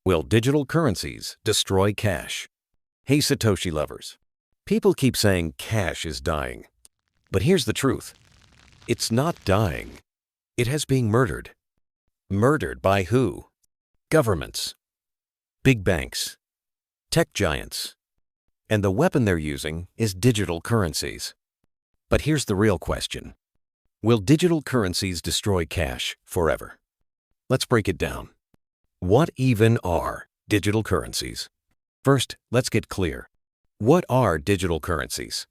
Will digital currencies destroy cash? Hey Satoshi lovers, people keep saying cash is dying. But here's the truth. It's not dying. It has been murdered. Murdered by who? Governments, big banks, tech giants. And the weapon they're using is digital currencies. But here's the real question. Will digital currencies destroy cash forever? Let's break it down. What even are digital currencies? First, let's get clear. What are digital currencies?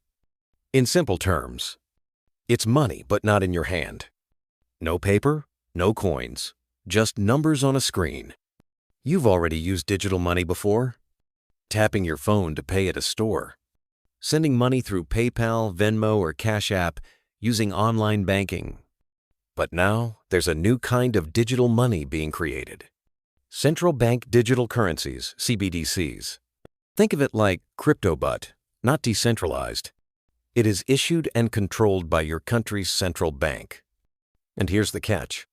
In simple terms, it's money but not in your hand. No paper, no coins, just numbers on a screen. You've already used digital money before. Tapping your phone to pay at a store. Sending money through PayPal, Venmo, or Cash App using online banking. But now, there's a new kind of digital money being created. Central Bank Digital Currencies, CBDCs. Think of it like crypto but not decentralized. It is issued and controlled by your country's central bank. And here's the catch.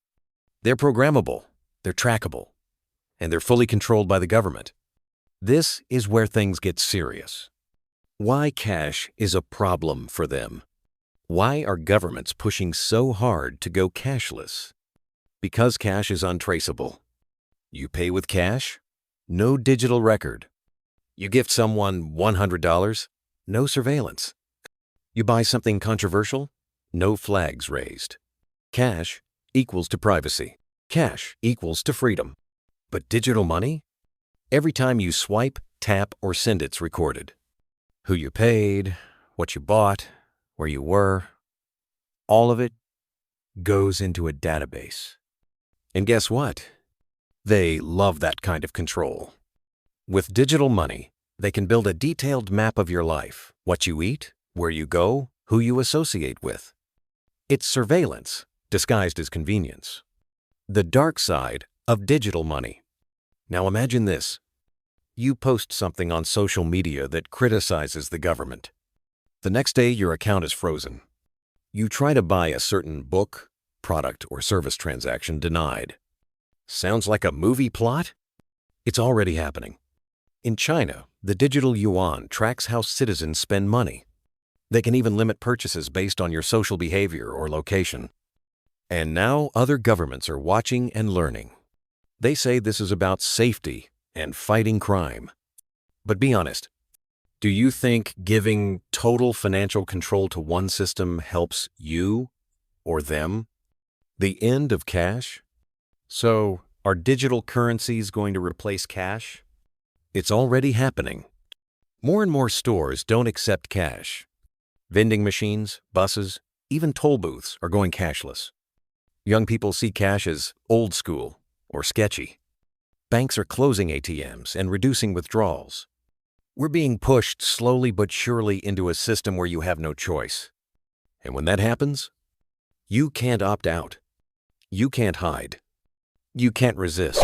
They're programmable, they're trackable, and they're fully controlled by the government. This is where things get serious. Why cash is a problem for them. Why are governments pushing so hard to go cashless? Because cash is untraceable. You pay with cash? No digital record. You gift someone $100? No surveillance. You buy something controversial? No flags raised. Cash equals to privacy. Cash equals to freedom. But digital money? Every time you swipe, tap, or send, it's recorded. Who you paid, what you bought, where you were, all of it goes into a database. And guess what? They love that kind of control. With digital money, they can build a detailed map of your life, what you eat, where you go, who you associate with. It's surveillance, disguised as convenience. The dark side of digital money. Now imagine this. You post something on social media that criticizes the government. The next day, your account is frozen. You try to buy a certain book, product, or service transaction denied. Sounds like a movie plot? It's already happening. In China, the digital yuan tracks how citizens spend money. They can even limit purchases based on your social behavior or location. And now other governments are watching and learning. They say this is about safety and fighting crime. But be honest, do you think giving total financial control to one system helps you or them? The end of cash? So, are digital currencies going to replace cash? It's already happening. More and more stores don't accept cash. Vending machines, buses, even toll booths are going cashless. Young people see cash as old school or sketchy. Banks are closing ATMs and reducing withdrawals. We're being pushed slowly but surely into a system where you have no choice. And when that happens, you can't opt out. You can't hide. You can't resist.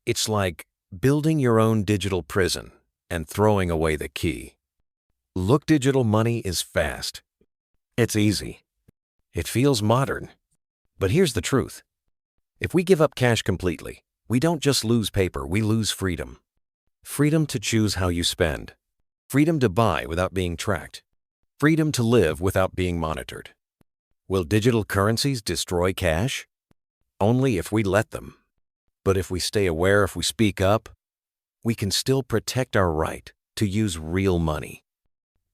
It's like building your own digital prison and throwing away the key. Look, digital money is fast. It's easy. It feels modern. But here's the truth. If we give up cash completely, we don't just lose paper, we lose freedom. Freedom to choose how you spend. Freedom to buy without being tracked. Freedom to live without being monitored. Will digital currencies destroy cash? Only if we let them. But if we stay aware, if we speak up, we can still protect our right to use real money.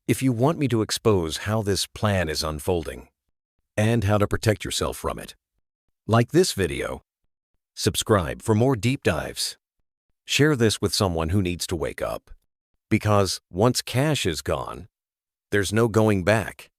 If you want me to expose how this plan is unfolding and how to protect yourself from it, like this video, subscribe for more deep dives. Share this with someone who needs to wake up. Because once cash is gone, there's no going back.